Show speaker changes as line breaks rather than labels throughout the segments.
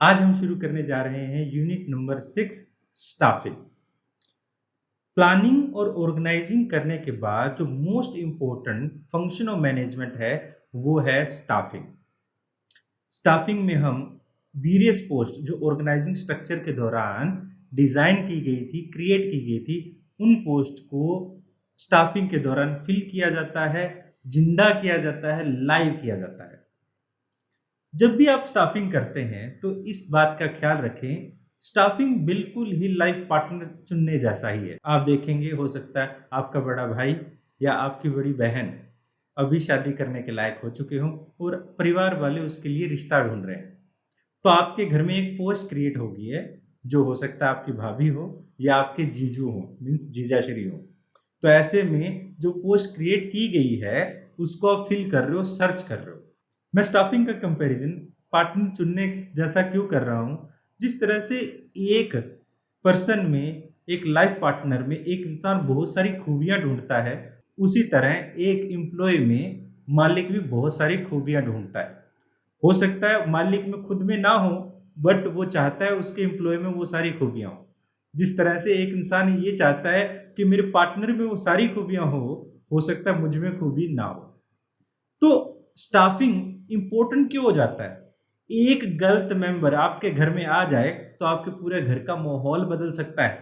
आज हम शुरू करने जा रहे हैं यूनिट नंबर 6 स्टाफिंग। प्लानिंग और ऑर्गेनाइजिंग करने के बाद जो most important function of management है वो है स्टाफिंग। स्टाफिंग में हम वेरियस पोस्ट जो ऑर्गेनाइजिंग स्ट्रक्चर के दौरान डिजाइन की गई थी, क्रिएट की गई थी, उन पोस्ट को स्टाफिंग के दौरान फिल किया जाता है, जिंदा किया जाता है, लाइव किया जाता है। जब भी आप स्टाफिंग करते हैं तो इस बात का ख्याल रखें, स्टाफिंग बिल्कुल ही लाइफ पार्टनर चुनने जैसा ही है। आप देखेंगे, हो सकता है आपका बड़ा भाई या आपकी बड़ी बहन अभी शादी करने के लायक हो चुके हों और परिवार वाले उसके लिए रिश्ता ढूंढ रहे हैं, तो आपके घर में एक पोस्ट क्रिएट होगी है, जो हो सकता है आपकी भाभी हो या आपके जीजू हो, मीन्स जीजाश्री हो। तो ऐसे में जो पोस्ट क्रिएट की गई है उसको आप फिल कर रहे हो, सर्च कर रहे हो। मैं स्टाफिंग का कंपैरिजन पार्टनर चुनने जैसा क्यों कर रहा हूँ, जिस तरह से एक पर्सन में, एक लाइफ पार्टनर में एक इंसान बहुत सारी खूबियां ढूंढता है, उसी तरह एक एम्प्लॉय में मालिक भी बहुत सारी खूबियां ढूंढता है। हो सकता है मालिक में खुद में ना हो, बट वो चाहता है उसके एम्प्लॉय में वो सारी खूबियां हो। जिस तरह से एक इंसान ये चाहता है कि मेरे पार्टनर में वो सारी खूबियां हो सकता है मुझ में खूबी ना हो। तो स्टाफिंग इंपॉर्टेंट क्यों हो जाता है? एक गलत मेंबर आपके घर में आ जाए तो आपके पूरे घर का माहौल बदल सकता है,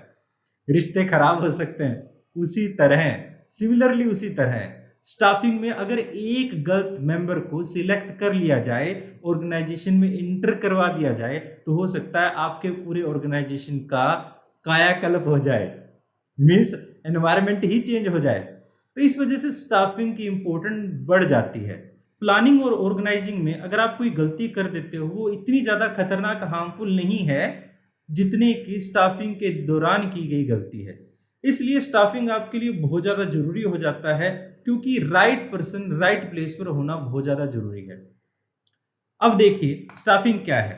रिश्ते खराब हो सकते हैं। उसी तरह, सिमिलरली उसी तरह स्टाफिंग में अगर एक गलत मेंबर को सिलेक्ट कर लिया जाए, ऑर्गेनाइजेशन में इंटर करवा दिया जाए, तो हो सकता है आपके पूरे ऑर्गेनाइजेशन का कायाकल्प हो जाए, मीन्स एनवायरमेंट ही चेंज हो जाए। तो इस वजह से स्टाफिंग की इंपॉर्टेंस बढ़ जाती है। प्लानिंग और ऑर्गेनाइजिंग में अगर आप कोई गलती कर देते हो, वो इतनी ज्यादा खतरनाक, हार्मफुल नहीं है जितने की स्टाफिंग के दौरान की गई गलती है। इसलिए स्टाफिंग आपके लिए बहुत ज्यादा जरूरी हो जाता है, क्योंकि राइट पर्सन राइट प्लेस पर होना बहुत ज्यादा जरूरी है। अब देखिए स्टाफिंग क्या है।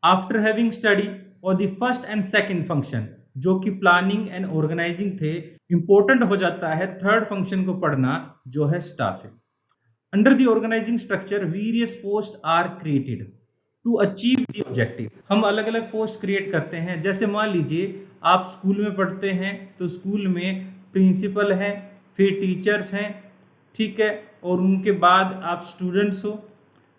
आफ्टर हैविंग स्टडी और the first and second function, जो कि प्लानिंग एंड ऑर्गेनाइजिंग थे, इंपॉर्टेंट हो जाता है थर्ड फंक्शन को पढ़ना, जो है staffing. Under the organising structure various post are created to achieve the objective. हम अलग अलग पोस्ट क्रिएट करते हैं। जैसे मान लीजिए आप स्कूल में पढ़ते हैं, तो स्कूल में प्रिंसिपल है, फिर टीचर्स हैं, ठीक है, और उनके बाद आप स्टूडेंट्स हो।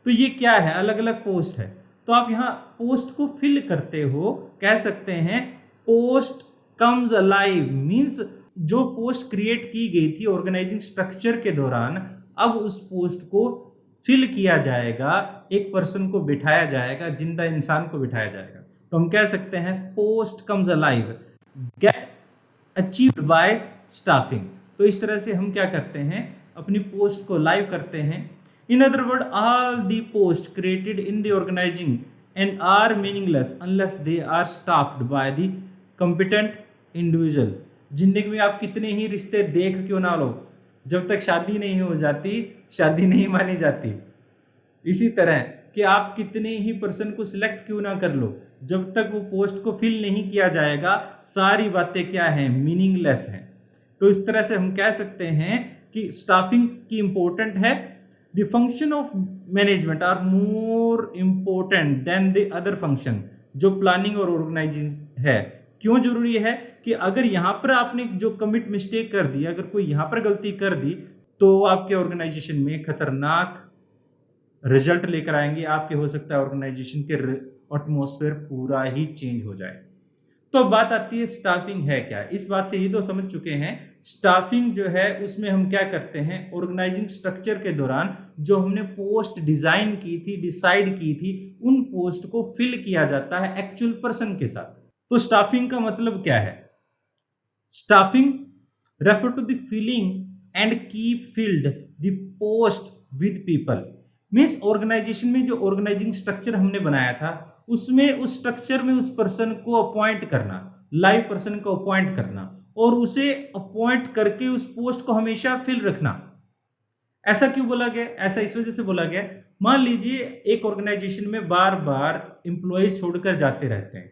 तो ये क्या है, अलग अलग पोस्ट है। तो आप यहाँ पोस्ट को फिल करते हो, कह सकते हैं पोस्ट कम्स अलाइव, मीन्स जो पोस्ट क्रिएट की गई थी ऑर्गेनाइजिंग स्ट्रक्चर के दौरान, अब उस पोस्ट को फिल किया जाएगा, एक पर्सन को बिठाया जाएगा, जिंदा इंसान को बिठाया जाएगा। तो हम कह सकते हैं post comes alive get achieved by staffing. तो इस तरह से हम क्या करते हैं, अपनी पोस्ट को लाइव करते हैं। In other word, all the post created in the organising and are meaningless unless they are staffed by the competent individual. जिंदगी में आप कितने ही रिश्ते देख क्यों ना लो, जब तक शादी नहीं हो जाती, शादी नहीं मानी जाती। इसी तरह कि आप कितने ही पर्सन को सिलेक्ट क्यों ना कर लो, जब तक वो पोस्ट को फिल नहीं किया जाएगा, सारी बातें क्या हैं, मीनिंगलेस हैं। तो इस तरह से हम कह सकते हैं कि स्टाफिंग की इंपॉर्टेंट है। The function of management are more important than the other function, जो प्लानिंग और ऑर्गेनाइजिंग है। क्यों जरूरी है कि अगर यहाँ पर आपने जो कमिट मिस्टेक कर दी, अगर कोई यहाँ पर गलती कर दी, तो आपके ऑर्गेनाइजेशन में खतरनाक रिजल्ट लेकर आएंगे। आपके हो सकता है ऑर्गेनाइजेशन के एटमॉस्फेयर पूरा ही चेंज हो जाए। तो बात आती है स्टाफिंग है क्या। इस बात से ये तो समझ चुके हैं, स्टाफिंग जो है उसमें हम क्या करते हैं, ऑर्गेनाइजिंग स्ट्रक्चर के दौरान जो हमने पोस्ट डिजाइन की थी, डिसाइड की थी, उन पोस्ट को फिल किया जाता है एक्चुअल पर्सन के साथ। तो स्टाफिंग का मतलब क्या है? Staffing refer to the filling and keep filled the post with people. Means organisation में जो ऑर्गेनाइजिंग स्ट्रक्चर हमने बनाया था, उसमें उस स्ट्रक्चर में उस पर्सन को अपॉइंट करना, लाइव पर्सन को अपॉइंट करना, और उसे अपॉइंट करके उस पोस्ट को हमेशा फिल रखना। ऐसा क्यों बोला गया? ऐसा इस वजह से बोला गया, मान लीजिए एक ऑर्गेनाइजेशन में बार बार इंप्लॉयज छोड़कर जाते रहते हैं,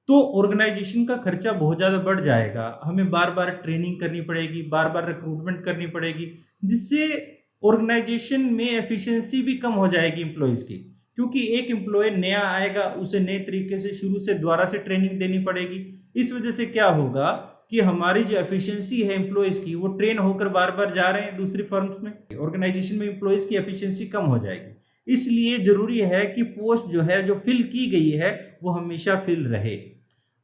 तो ऑर्गेनाइजेशन का खर्चा बहुत ज़्यादा बढ़ जाएगा। हमें बार बार ट्रेनिंग करनी पड़ेगी, बार बार रिक्रूटमेंट करनी पड़ेगी, जिससे ऑर्गेनाइजेशन में एफिशिएंसी भी कम हो जाएगी इंप्लॉयज की। क्योंकि एक एम्प्लॉय नया आएगा, उसे नए तरीके से शुरू से दोबारा से ट्रेनिंग देनी पड़ेगी। इस वजह से क्या होगा कि हमारी जो एफिशिएंसी है एम्प्लॉयज की, वो ट्रेन होकर बार बार जा रहे हैं दूसरी फर्म्स में, ऑर्गेनाइजेशन में एम्प्लॉयज की एफिशिएंसी कम हो जाएगी। इसलिए जरूरी है कि पोस्ट जो है, जो फिल की गई है, वो हमेशा फिल रहे।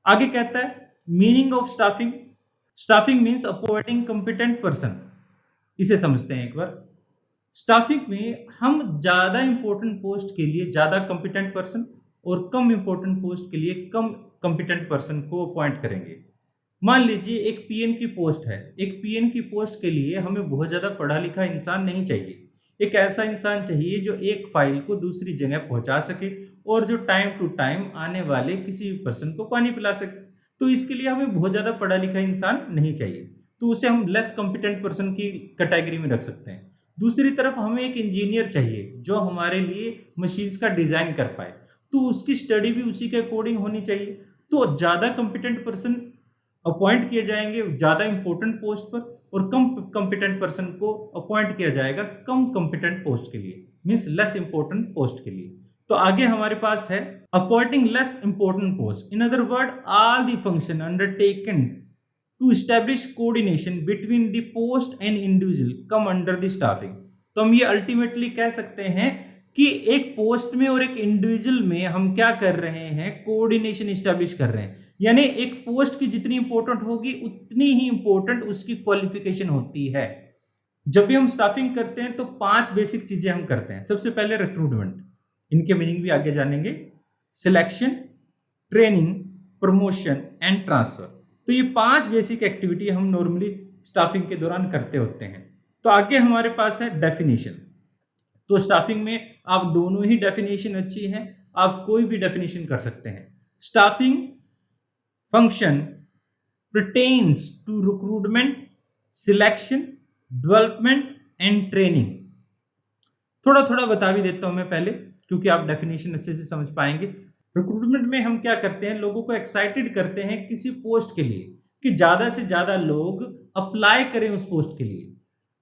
आगे कहता है meaning of staffing. Staffing means appointing competent person. इसे समझते हैं एक बार। स्टाफिंग में हम ज्यादा इंपॉर्टेंट पोस्ट के लिए ज्यादा कॉम्पिटेंट पर्सन और कम इंपॉर्टेंट पोस्ट के लिए कम कॉम्पिटेंट पर्सन को अपॉइंट करेंगे। मान लीजिए एक पीएन की पोस्ट है। एक पीएन की पोस्ट के लिए हमें बहुत ज्यादा पढ़ा लिखा इंसान नहीं चाहिए। एक ऐसा इंसान चाहिए जो एक फाइल को दूसरी जगह पहुंचा सके और जो टाइम टू टाइम आने वाले किसी भी पर्सन को पानी पिला सके। तो इसके लिए हमें बहुत ज्यादा पढ़ा लिखा इंसान नहीं चाहिए, तो उसे हम लेस कॉम्पिटेंट पर्सन की कैटेगरी में रख सकते हैं। दूसरी तरफ हमें एक इंजीनियर चाहिए जो हमारे लिए मशीन्स का डिजाइन कर पाए, तो उसकी स्टडी भी उसी के अकॉर्डिंग होनी चाहिए। तो ज्यादा कॉम्पिटेंट पर्सन अपॉइंट किए जाएंगे ज्यादा इंपॉर्टेंट पोस्ट पर, और कम कॉम्पिटेंट पर्सन को अपॉइंट किया जाएगा कम कॉम्पिटेंट पोस्ट के लिए, मींस लेस इंपॉर्टेंट पोस्ट के लिए। तो आगे हमारे पास है appointing less important post. In other word, all the function undertaken to establish coordination between the post and individual come under the staffing. तो हम ये अल्टीमेटली कह सकते हैं कि एक पोस्ट में और एक इंडिविजुअल में हम क्या कर रहे हैं, कोऑर्डिनेशन एस्टैब्लिश कर रहे हैं। यानी एक पोस्ट की जितनी इंपॉर्टेंट होगी उतनी ही इंपॉर्टेंट उसकी क्वालिफिकेशन होती है। जब भी हम स्टाफिंग करते हैं तो 5 बेसिक चीजें हम करते हैं। सबसे पहले रिक्रूटमेंट, इनके मीनिंग भी आगे जानेंगे। Selection, training, promotion and transfer. तो ये 5 बेसिक एक्टिविटी हम नॉर्मली स्टाफिंग के दौरान करते होते हैं। तो आगे हमारे पास है डेफिनेशन। तो स्टाफिंग में आप दोनों ही डेफिनेशन अच्छी हैं, आप कोई भी डेफिनेशन कर सकते हैं। Staffing function pertains to recruitment, selection, development and training। थोड़ा थोड़ा बता भी देता हूं मैं पहले, क्योंकि आप डेफिनेशन अच्छे से समझ पाएंगे। रिक्रूटमेंट में हम क्या करते हैं, लोगों को एक्साइटेड करते हैं किसी पोस्ट के लिए कि ज्यादा से ज्यादा लोग अप्लाई करें उस पोस्ट के लिए।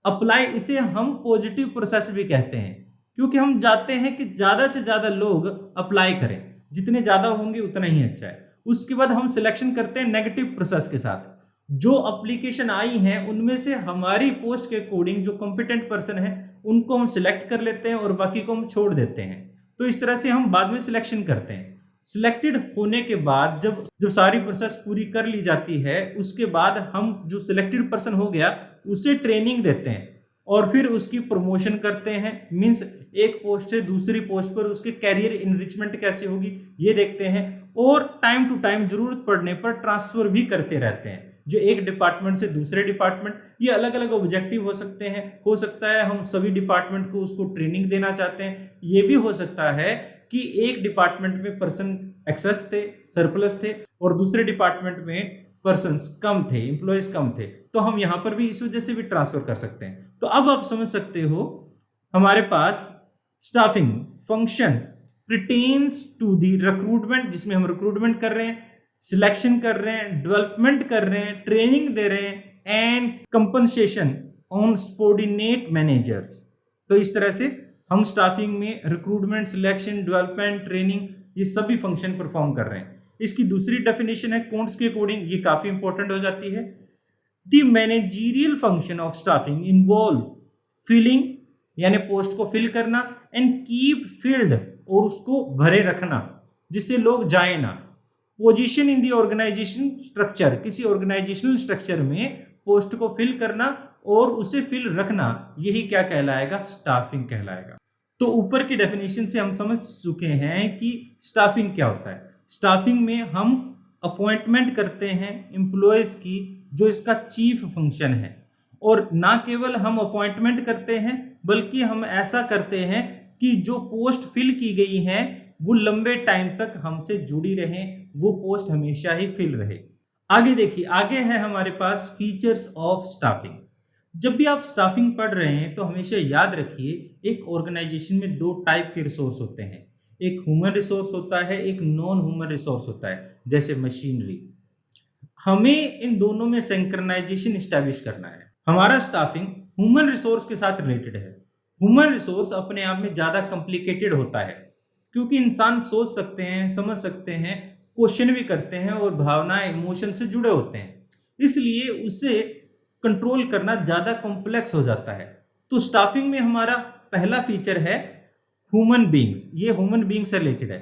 अप्लाई, इसे हम पॉजिटिव प्रोसेस भी कहते हैं, क्योंकि हम चाहते हैं कि ज्यादा से ज्यादा लोग अप्लाई करें, जितने ज्यादा होंगे उतना ही अच्छा है। उसके बाद हम सिलेक्शन करते हैं नेगेटिव प्रोसेस के साथ। जो एप्लीकेशन आई हैं उनमें से हमारी पोस्ट के अकॉर्डिंग जो कॉम्पिटेंट पर्सन है उनको हम सिलेक्ट कर लेते हैं और बाकी को हम छोड़ देते हैं। तो इस तरह से हम बाद में सिलेक्शन करते हैं। सिलेक्टेड होने के बाद जब सारी प्रोसेस पूरी कर ली जाती है, उसके बाद हम जो सिलेक्टेड पर्सन हो गया उसे ट्रेनिंग देते हैं और फिर उसकी प्रमोशन करते हैं। मींस एक पोस्ट से दूसरी पोस्ट पर उसके कैरियर इनरिचमेंट कैसे होगी ये देखते हैं, और टाइम टू टाइम जरूरत पड़ने पर ट्रांसफर भी करते रहते हैं, जो एक डिपार्टमेंट से दूसरे डिपार्टमेंट। ये अलग अलग ऑब्जेक्टिव हो सकते हैं। हो सकता है हम सभी डिपार्टमेंट को उसको ट्रेनिंग देना चाहते हैं। ये भी हो सकता है कि एक डिपार्टमेंट में पर्सन एक्सेस थे, सरप्लस थे, और दूसरे डिपार्टमेंट में पर्सन्स कम थे, एम्प्लॉयज कम थे, तो हम यहां पर भी इस वजह से भी ट्रांसफर कर सकते हैं। तो अब आप समझ सकते हो हमारे पास staffing function pertains to the recruitment, जिसमें हम रिक्रूटमेंट कर रहे हैं, सिलेक्शन कर रहे हैं, डेवलपमेंट कर रहे हैं, ट्रेनिंग दे रहे हैं, and compensation on subordinate managers. तो इस तरह से हम स्टाफिंग में रिक्रूटमेंट, सिलेक्शन, डेवलपमेंट, ट्रेनिंग, ये सभी फंक्शन परफॉर्म कर रहे हैं। इसकी दूसरी डेफिनेशन है कोट्स के अकॉर्डिंग, ये काफी इंपॉर्टेंट हो जाती है। The managerial function of staffing involve filling, यानी पोस्ट को फिल करना, एंड कीप फील्ड, और उसको भरे रखना जिससे लोग जाए ना। Position in the organisation structure, किसी ऑर्गेनाइजेशनल स्ट्रक्चर में पोस्ट को फिल करना और उसे फिल रखना, यही क्या कहलाएगा, स्टाफिंग कहलाएगा। तो ऊपर की डेफिनेशन से हम समझ चुके हैं कि स्टाफिंग क्या होता है। स्टाफिंग में हम अपॉइंटमेंट करते हैं एम्प्लॉयज की, जो इसका चीफ फंक्शन है। और ना केवल हम अपॉइंटमेंट करते हैं, बल्कि हम ऐसा करते हैं कि जो पोस्ट फिल की गई है वो लंबे टाइम तक हमसे जुड़ी रहे, वो पोस्ट हमेशा ही फिल रहे। आगे देखिए, आगे है हमारे पास फीचर्स ऑफ स्टाफिंग। जब भी आप स्टाफिंग पढ़ रहे हैं तो हमेशा याद रखिए, एक ऑर्गेनाइजेशन में 2 टाइप के रिसोर्स होते हैं। एक ह्यूमन रिसोर्स होता है, एक नॉन ह्यूमन रिसोर्स होता है, जैसे मशीनरी। हमें इन दोनों में सिंक्रोनाइजेशन एस्टैब्लिश करना है। हमारा स्टाफिंग ह्यूमन रिसोर्स के साथ रिलेटेड है। ह्यूमन रिसोर्स अपने आप में ज्यादा कॉम्प्लिकेटेड होता है, क्योंकि इंसान सोच सकते हैं, समझ सकते हैं, क्वेश्चन भी करते हैं और भावनाएं, इमोशन से जुड़े होते हैं, इसलिए उसे कंट्रोल करना ज़्यादा कॉम्प्लेक्स हो जाता है। तो स्टाफिंग में हमारा पहला फीचर है ह्यूमन बींग्स, ये ह्यूमन बींग से रिलेटेड है।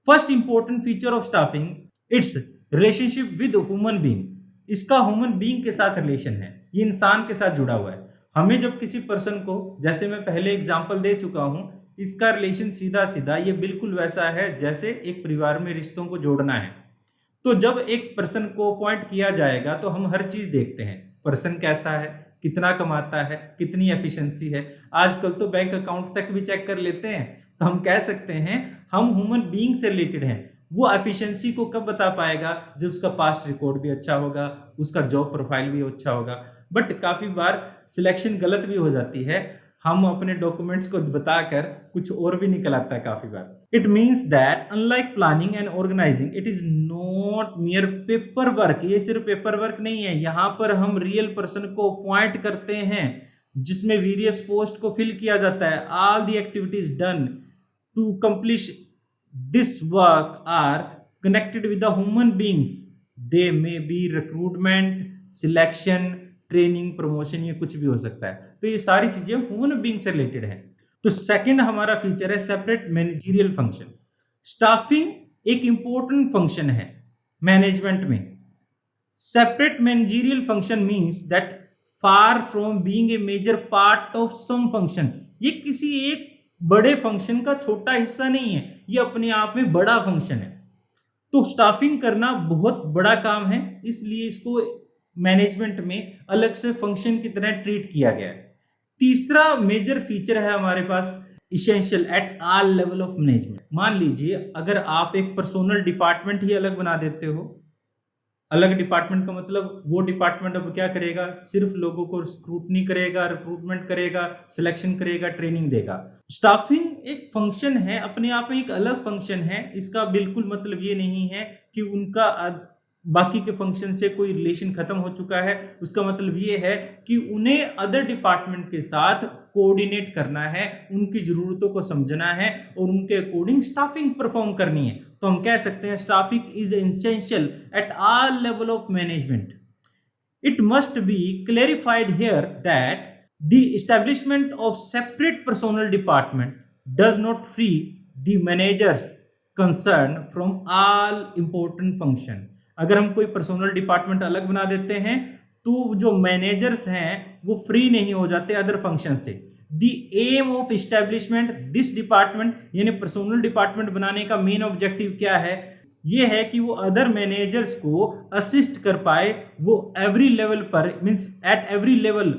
First important feature of staffing, it's relationship with human being, इसका ह्यूमन बींग के साथ रिलेशन है, ये इंसान के साथ जुड़ा हुआ है। हमें जब किसी पर्सन को, जैसे मैं पहले एग्जांपल दे चुका हूं, इसका रिलेशन सीधा सीधा ये बिल्कुल वैसा है जैसे एक परिवार में रिश्तों को जोड़ना है। तो जब एक पर्सन को अपॉइंट किया जाएगा तो हम हर चीज देखते हैं, पर्सन कैसा है, कितना कमाता है, कितनी एफिशिएंसी है। आजकल तो बैंक अकाउंट तक भी चेक कर लेते हैं, तो हम कह सकते हैं हम ह्यूमन बीइंग से रिलेटेड हैं। वो एफिशिएंसी को कब बता पाएगा, जब उसका पास्ट रिकॉर्ड भी अच्छा होगा, उसका जॉब प्रोफाइल भी अच्छा होगा। बट काफी बार सिलेक्शन गलत भी हो जाती है, हम अपने डॉक्यूमेंट्स को बताकर कुछ और भी निकल आता है काफी बार। It means that unlike planning and organizing, it is not mere paper work, ये सिर्फ पेपर वर्क नहीं है, यहाँ पर हम रियल पर्सन को अपॉइंट करते हैं जिसमें वेरियस पोस्ट को फिल किया जाता है। All the activities done to complete this work are connected with the human beings, they may be recruitment, selection, training, promotion, ये कुछ भी हो सकता है। तो ये सारी चीजें ह्यूमन बीइंग से रिलेटेड है। तो सेकंड हमारा फीचर है सेपरेट मैनेजरियल फंक्शन। स्टाफिंग एक इंपॉर्टेंट फंक्शन है मैनेजमेंट में। Separate managerial function means that far from being a major part of some function, ये किसी एक बड़े फंक्शन का छोटा हिस्सा नहीं है, ये अपने आप में बड़ा फंक्शन है। तो स्टाफिंग करना बहुत बड़ा काम है, इसलिए इसको मैनेजमेंट में अलग से फंक्शन की तरह ट्रीट किया गया है। तीसरा मेजर फीचर है हमारे पास essential at all level of management. मान लीजिए अगर आप एक पर्सनल डिपार्टमेंट ही अलग बना देते हो, अलग डिपार्टमेंट का मतलब वो डिपार्टमेंट अब क्या करेगा, सिर्फ लोगों को स्क्रूटनी करेगा, रिक्रूटमेंट करेगा, सिलेक्शन करेगा, ट्रेनिंग देगा। स्टाफिंग एक फंक्शन है, अपने आप में एक अलग फंक्शन है, इसका बिल्कुल मतलब ये नहीं है कि उनका बाकी के फंक्शन से कोई रिलेशन खत्म हो चुका है। उसका मतलब ये है कि उन्हें अदर डिपार्टमेंट के साथ कोऑर्डिनेट करना है, उनकी जरूरतों को समझना है और उनके अकॉर्डिंग स्टाफिंग परफॉर्म करनी है। तो हम कह सकते हैं staffing is essential eight all level of management. It must be clarified here that the establishment of separate personal department does not free the managers concern from all important function. अगर हम कोई पर्सनल डिपार्टमेंट अलग बना देते हैं तो जो managers हैं वो फ्री नहीं हो जाते अदर फंक्शन से। The aim of establishment this department, यानी पर्सनल डिपार्टमेंट बनाने का मेन ऑब्जेक्टिव क्या है, ये है कि वो अदर मैनेजर्स को असिस्ट कर पाए, वो एवरी लेवल पर, means at every level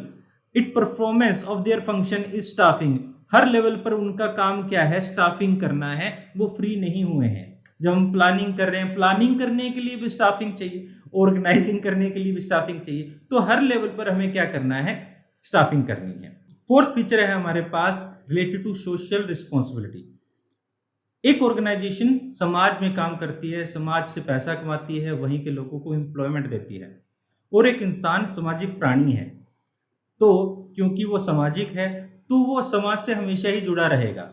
it performance of their function is staffing. Her level पर उनका काम क्या है, स्टाफिंग करना है, वो फ्री नहीं हुए हैं। जब हम प्लानिंग कर रहे हैं, प्लानिंग करने के लिए भी स्टाफिंग चाहिए, ऑर्गेनाइजिंग करने के लिए भी स्टाफिंग चाहिए। तो हर लेवल पर हमें क्या करना है, स्टाफिंग करनी है। फोर्थ फीचर है हमारे पास रिलेटेड टू सोशल रिस्पॉन्सिबिलिटी। एक ऑर्गेनाइजेशन समाज में काम करती है, समाज से पैसा कमाती है, वहीं के लोगों को एम्प्लॉयमेंट देती है, और एक इंसान सामाजिक प्राणी है। तो क्योंकि वो सामाजिक है तो वो समाज से हमेशा ही जुड़ा रहेगा।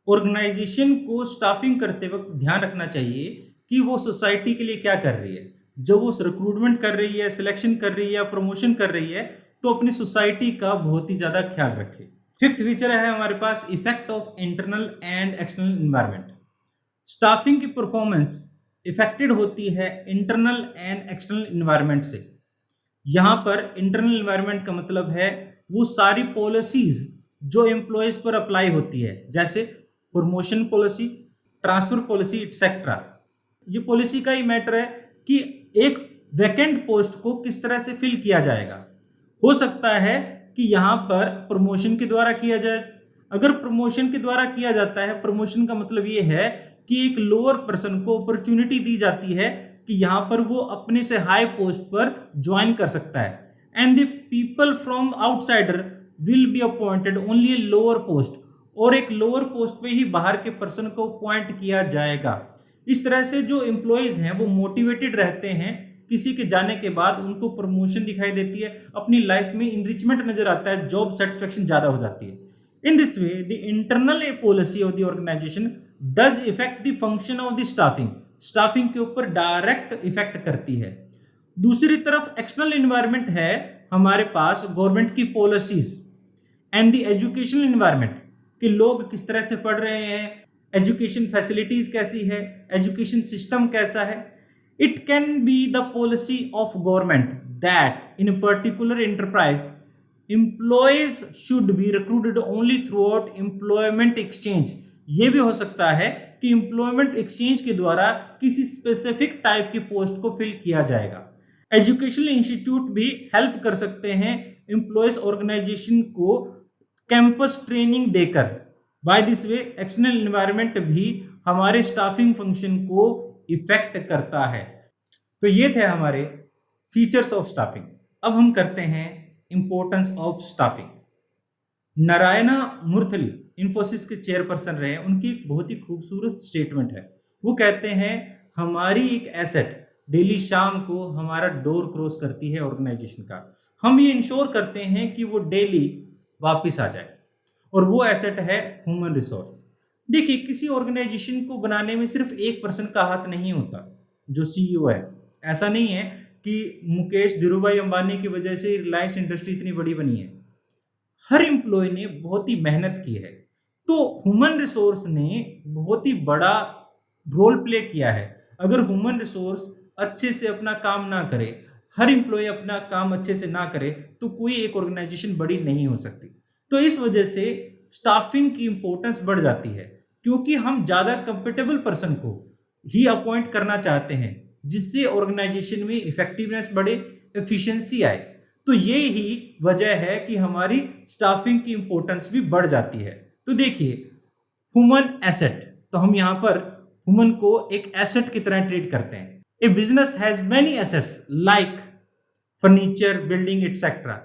ऑर्गेनाइजेशन को स्टाफिंग करते वक्त ध्यान रखना चाहिए कि वो सोसाइटी के लिए क्या कर रही है। जब वो रिक्रूटमेंट कर रही है, सिलेक्शन कर रही है, प्रमोशन कर रही है, तो अपनी सोसाइटी का बहुत ही ज्यादा ख्याल रखे। फिफ्थ फीचर है हमारे पास effect of internal and external environment. Staffing की परफॉर्मेंस इफेक्टेड होती है इंटरनल एंड एक्सटर्नल इन्वायरमेंट से। यहां पर इंटरनल इन्वायरमेंट का मतलब है वो सारी पॉलिसीज जो एम्प्लॉयज पर अप्लाई होती है, जैसे promotion policy, transfer policy etcetera. ये पॉलिसी का ही मैटर है कि एक वैकेंट पोस्ट को किस तरह से फिल किया जाएगा। हो सकता है कि यहाँ पर प्रमोशन के द्वारा किया जाए। अगर प्रमोशन के द्वारा किया जाता है, प्रमोशन का मतलब ये है कि एक लोअर पर्सन को अपॉर्चुनिटी दी जाती है कि यहाँ पर वो अपने से हाई पोस्ट पर ज्वाइन कर सकता है, and the people from outsider will be appointed only a lower post, और एक लोअर पोस्ट पे ही बाहर के पर्सन को अपॉइंट किया जाएगा। इस तरह से जो एम्प्लॉयज हैं वो मोटिवेटेड रहते हैं, किसी के जाने के बाद उनको प्रमोशन दिखाई देती है, अपनी लाइफ में इनरिचमेंट नजर आता है, जॉब सेटिस्फेक्शन ज्यादा हो जाती है। In this way the internal policy of the organisation does affect the function of the staffing, staffing के ऊपर डायरेक्ट इफेक्ट करती है। दूसरी तरफ एक्सटर्नल एनवायरनमेंट है हमारे पास गवर्नमेंट की policies and the educational environment, कि लोग किस तरह से पढ़ रहे हैं, एजुकेशन फैसिलिटीज कैसी है, एजुकेशन सिस्टम कैसा है। It can be the policy of government that in particular enterprise employees should be recruited only through out employment exchange. ये भी हो सकता है कि एम्प्लॉयमेंट एक्सचेंज के द्वारा किसी स्पेसिफिक टाइप की पोस्ट को फिल किया जाएगा। एजुकेशनल इंस्टीट्यूट भी हेल्प कर सकते हैं एम्प्लॉयज ऑर्गेनाइजेशन को कैंपस ट्रेनिंग देकर। By this way external environment भी हमारे स्टाफिंग फंक्शन को इफेक्ट करता है। तो ये थे हमारे फीचर्स ऑफ स्टाफिंग। अब हम करते हैं इंपॉर्टेंस ऑफ स्टाफिंग। नारायणा मूर्ति इन्फोसिस के चेयरपर्सन रहे, उनकी एक बहुत ही खूबसूरत स्टेटमेंट है। वो कहते हैं हमारी एक एसेट डेली शाम को हमारा डोर क्रॉस करती है ऑर्गेनाइजेशन का, हम ये इंश्योर करते हैं कि वो डेली वापस आ जाए, और वो एसेट है ह्यूमन रिसोर्स। देखिए, किसी ऑर्गेनाइजेशन को बनाने में सिर्फ एक पर्सन का हाथ नहीं होता जो सीईओ है। ऐसा नहीं है कि मुकेश धीरूभाई अंबानी की वजह से रिलायंस इंडस्ट्री इतनी बड़ी बनी है। हर एम्प्लॉय ने बहुत ही मेहनत की है, तो ह्यूमन रिसोर्स ने बहुत ही बड़ा रोल प्ले किया है। अगर ह्यूमन रिसोर्स अच्छे से अपना काम ना करे, हर एम्प्लॉय अपना काम अच्छे से ना करे, तो कोई एक ऑर्गेनाइजेशन बड़ी नहीं हो सकती। तो इस वजह से स्टाफिंग की इंपॉर्टेंस बढ़ जाती है, क्योंकि हम ज़्यादा कंफर्टेबल पर्सन को ही अपॉइंट करना चाहते हैं, जिससे ऑर्गेनाइजेशन में इफेक्टिवनेस बढ़े, एफिशिएंसी आए। तो ये ही वजह है कि हमारी स्टाफिंग की इंपॉर्टेंस भी बढ़ जाती है। तो देखिए, ह्यूमन एसेट, तो हम यहाँ पर ह्यूमन को एक एसेट की तरह ट्रीट करते हैं। A business has many assets like furniture, building etcetera.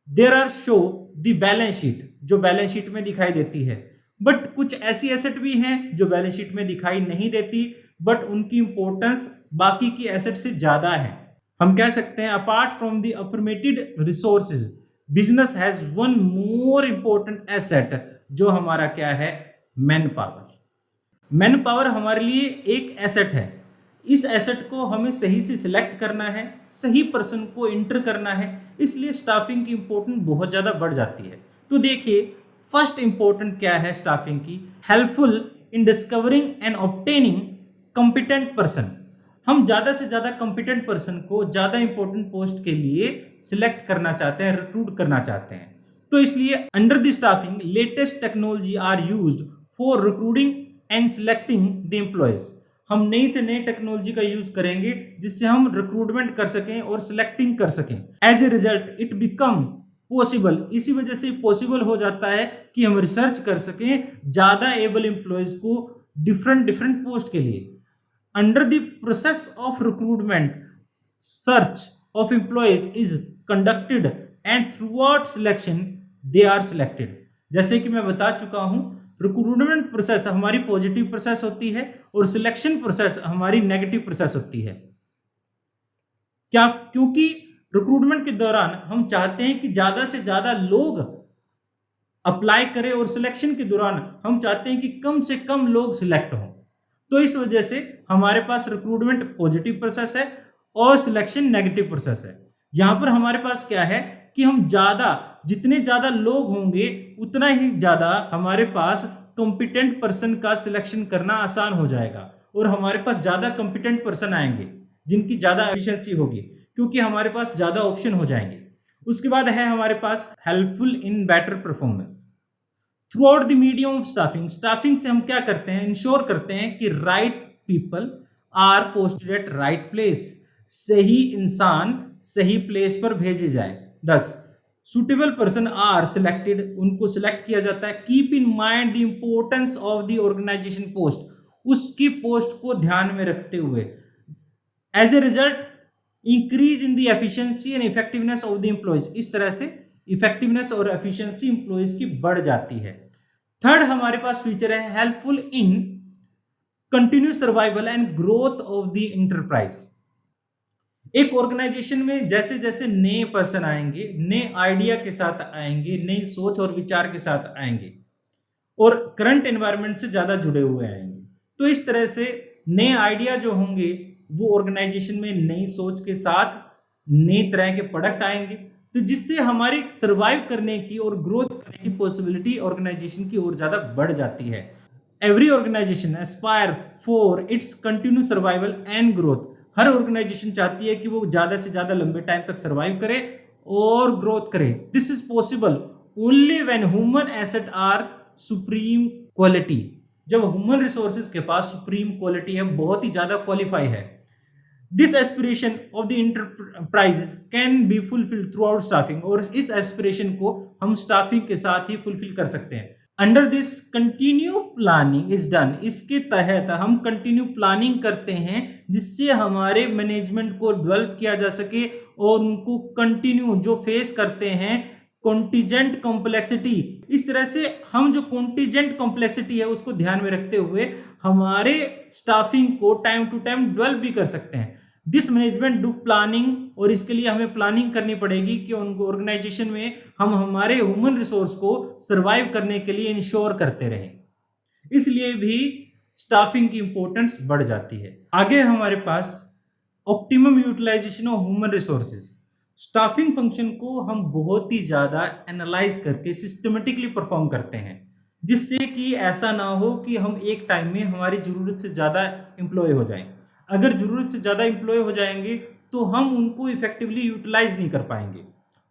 There are show the balance sheet, जो बैलेंस शीट में दिखाई देती है। बट कुछ ऐसी एसेट भी हैं जो बैलेंस शीट में दिखाई नहीं देती, बट उनकी इंपॉर्टेंस बाकी की एसेट से ज्यादा है। हम कह सकते हैं apart from the aforestated resources, business has one more important asset, जो हमारा क्या है, मैन पावर। मैन पावर हमारे लिए एक एसेट है। इस एसेट को हमें सही से सिलेक्ट करना है, सही पर्सन को इंटर करना है, इसलिए स्टाफिंग की इंपॉर्टेंस बहुत ज़्यादा बढ़ जाती है। तो देखिए, फर्स्ट इंपॉर्टेंट क्या है स्टाफिंग की, helpful in discovering and obtaining competent person. हम ज़्यादा से ज़्यादा कॉम्पिटेंट पर्सन को ज़्यादा इंपॉर्टेंट पोस्ट के लिए सिलेक्ट करना चाहते हैं, रिक्रूट करना चाहते हैं। तो इसलिए under the staffing latest technology are used for recruiting and selecting the employees. हम नई से नई टेक्नोलॉजी का यूज करेंगे जिससे हम रिक्रूटमेंट कर सकें और सिलेक्टिंग कर सकें। As a result it become possible, इसी वजह से पॉसिबल हो जाता है कि हम रिसर्च कर सकें ज़्यादा एबल एम्प्लॉयज को डिफरेंट डिफरेंट पोस्ट के लिए। Under the process of recruitment search of employees is conducted and throughout selection they are selected. जैसे कि मैं बता चुका हूं, रिक्रूटमेंट प्रोसेस हमारी पॉजिटिव प्रोसेस होती है और सिलेक्शन प्रोसेस हमारी नेगेटिव प्रोसेस होती है। क्या? क्योंकि रिक्रूटमेंट के दौरान हम चाहते हैं कि ज्यादा से ज्यादा लोग अप्लाई करें और सिलेक्शन के दौरान हम चाहते हैं कि कम से कम लोग सिलेक्ट हों। तो इस वजह से हमारे पास रिक्रूटमेंट पॉजिटिव प्रोसेस है और सिलेक्शन नेगेटिव प्रोसेस है। यहां पर हमारे पास क्या है कि हम जितने ज्यादा लोग होंगे उतना ही ज्यादा हमारे पास कॉम्पिटेंट पर्सन का सिलेक्शन करना आसान हो जाएगा, और हमारे पास ज्यादा कॉम्पिटेंट पर्सन आएंगे जिनकी ज्यादा एफिशिएंसी होगी, क्योंकि हमारे पास ज्यादा ऑप्शन हो जाएंगे। उसके बाद है हमारे पास helpful in better performance throughout the medium of staffing. Staffing से हम क्या करते हैं, इंश्योर करते हैं कि right people are posted at right place. सही इंसान सही प्लेस पर भेजे जाए। 10 सुटेबल पर्सन आर सिलेक्टेड, उनको सिलेक्ट किया जाता है। Keep in mind the importance of the organization post, उसकी पोस्ट को ध्यान में रखते हुए। As a result increase in the efficiency and effectiveness of the employees. इस तरह से इफेक्टिवनेस और एफिशिएंसी एम्प्लॉयज की बढ़ जाती है। थर्ड हमारे पास फीचर है helpful in continuous survival and growth of the enterprise. एक ऑर्गेनाइजेशन में जैसे जैसे नए पर्सन आएंगे, नए आइडिया के साथ आएंगे, नई सोच और विचार के साथ आएंगे और करंट एनवायरनमेंट से ज्यादा जुड़े हुए आएंगे, तो इस तरह से नए आइडिया जो होंगे वो ऑर्गेनाइजेशन में नई सोच के साथ नए तरह के प्रोडक्ट आएंगे, तो जिससे हमारी सर्वाइव करने की और ग्रोथ करने की पॉसिबिलिटी ऑर्गेनाइजेशन की और ज्यादा बढ़ जाती है। Every organisation aspire for its continue survival and growth. हर ऑर्गेनाइजेशन चाहती है कि वो ज्यादा से ज्यादा लंबे टाइम तक सर्वाइव करे और ग्रोथ करे। This is possible only when human asset are supreme quality. जब ह्यूमन रिसोर्सेज के पास सुप्रीम क्वालिटी है, बहुत ही ज्यादा क्वालिफाई है। This aspiration of the enterprises can be fulfilled through out staffing. और इस एस्पिरेशन को हम स्टाफिंग के साथ ही फुलफिल कर सकते हैं। Under this continue planning is done. इसके तहत हम कंटिन्यू प्लानिंग करते हैं जिससे हमारे मैनेजमेंट को डेवलप किया जा सके और उनको कंटिन्यू जो फेस करते हैं कॉन्टीजेंट कॉम्प्लेक्सिटी, इस तरह से हम जो कॉन्टीजेंट कॉम्प्लेक्सिटी है उसको ध्यान में रखते हुए हमारे स्टाफिंग को टाइम टू टाइम डेवलप भी कर सकते हैं। दिस मैनेजमेंट डू प्लानिंग, और इसके लिए हमें प्लानिंग करनी पड़ेगी कि उनको ऑर्गेनाइजेशन में हम हमारे ह्यूमन रिसोर्स को सर्वाइव करने के लिए इंश्योर करते रहें। इसलिए भी स्टाफिंग की इंपॉर्टेंस बढ़ जाती है। आगे हमारे पास optimum utilisation of human resources. Staffing function को हम बहुत ही ज्यादा एनालाइज करके सिस्टमेटिकली परफॉर्म करते हैं, जिससे कि ऐसा ना हो कि हम एक टाइम में हमारी जरूरत से ज्यादा एम्प्लॉय हो जाएं। अगर जरूरत से ज्यादा एम्प्लॉय हो जाएंगे तो हम उनको इफेक्टिवली यूटिलाइज नहीं कर पाएंगे।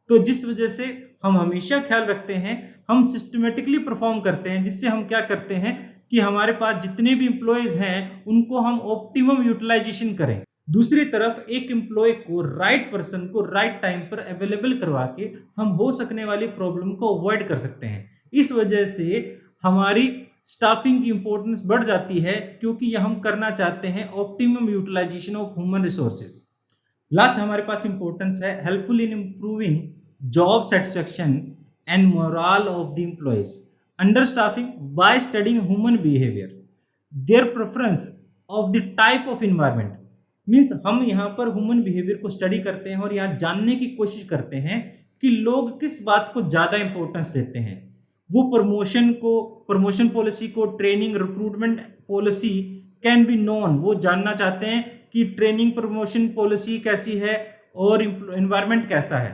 तो जिस वजह से हम हमेशा ख्याल रखते हैं, हम सिस्टमेटिकली परफॉर्म करते हैं, जिससे हम क्या करते हैं कि हमारे पास जितने भी एम्प्लॉयज हैं उनको हम ऑप्टिमम यूटिलाइजेशन करें। दूसरी तरफ एक एम्प्लॉय को राइट पर्सन को राइट टाइम पर अवेलेबल करवा के हम हो सकने वाली प्रॉब्लम को अवॉइड कर सकते हैं। इस वजह से हमारी स्टाफिंग की इंपॉर्टेंस बढ़ जाती है, क्योंकि यह हम करना चाहते हैं optimum utilisation of human resources. Last हमारे पास इंपॉर्टेंस है helpful in improving job satisfaction and morale of the employees. Under staffing by studying human behaviour their preference of the type of environment. Means हम यहाँ पर human behaviour को study करते हैं और यहाँ जानने की कोशिश करते हैं कि लोग किस बात को ज़्यादा इंपॉर्टेंस देते हैं। वो प्रमोशन पॉलिसी को, training recruitment policy can be known. वो जानना चाहते हैं कि ट्रेनिंग प्रमोशन पॉलिसी कैसी है और एनवायरनमेंट कैसा है।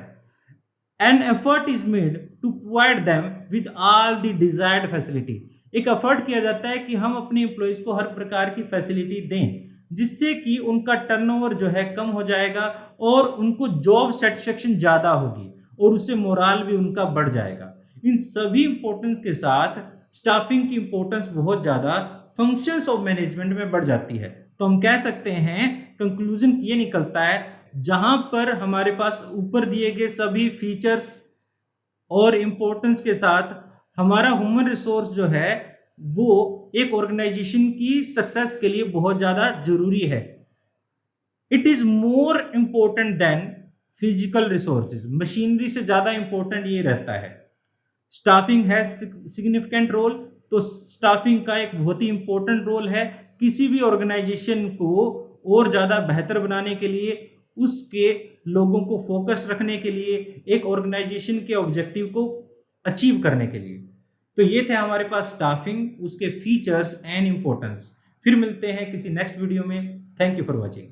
An effort is made to provide them with all the desired facility. एक एफर्ट किया जाता है कि हम अपने एम्प्लॉयज को हर प्रकार की फैसिलिटी दें, जिससे कि उनका टर्नओवर जो है कम हो जाएगा और उनको जॉब सेटिस्फेक्शन ज़्यादा होगी और उससे मोराल भी उनका बढ़ जाएगा। इन सभी इंपॉर्टेंस के साथ स्टाफिंग की इंपॉर्टेंस बहुत ज़्यादा फंक्शंस ऑफ मैनेजमेंट में बढ़ जाती है। तो हम कह सकते हैं, कंक्लूजन ये निकलता है, जहां पर हमारे पास ऊपर दिए गए सभी फीचर्स और इंपॉर्टेंस के साथ हमारा ह्यूमन रिसोर्स जो है वो एक ऑर्गेनाइजेशन की सक्सेस के लिए बहुत ज़्यादा जरूरी है। It is more important then physical resources. Machinery से ज़्यादा इंपॉर्टेंट ये रहता है। स्टाफिंग है सिग्निफिकेंट रोल। तो स्टाफिंग का एक बहुत ही इंपॉर्टेंट रोल है किसी भी ऑर्गेनाइजेशन को और ज़्यादा बेहतर बनाने के लिए, उसके लोगों को फोकस रखने के लिए, एक ऑर्गेनाइजेशन के ऑब्जेक्टिव को अचीव करने के लिए। तो ये थे हमारे पास स्टाफिंग, उसके फीचर्स एंड इंपॉर्टेंस। फिर मिलते हैं किसी नेक्स्ट वीडियो में। Thank you for watching.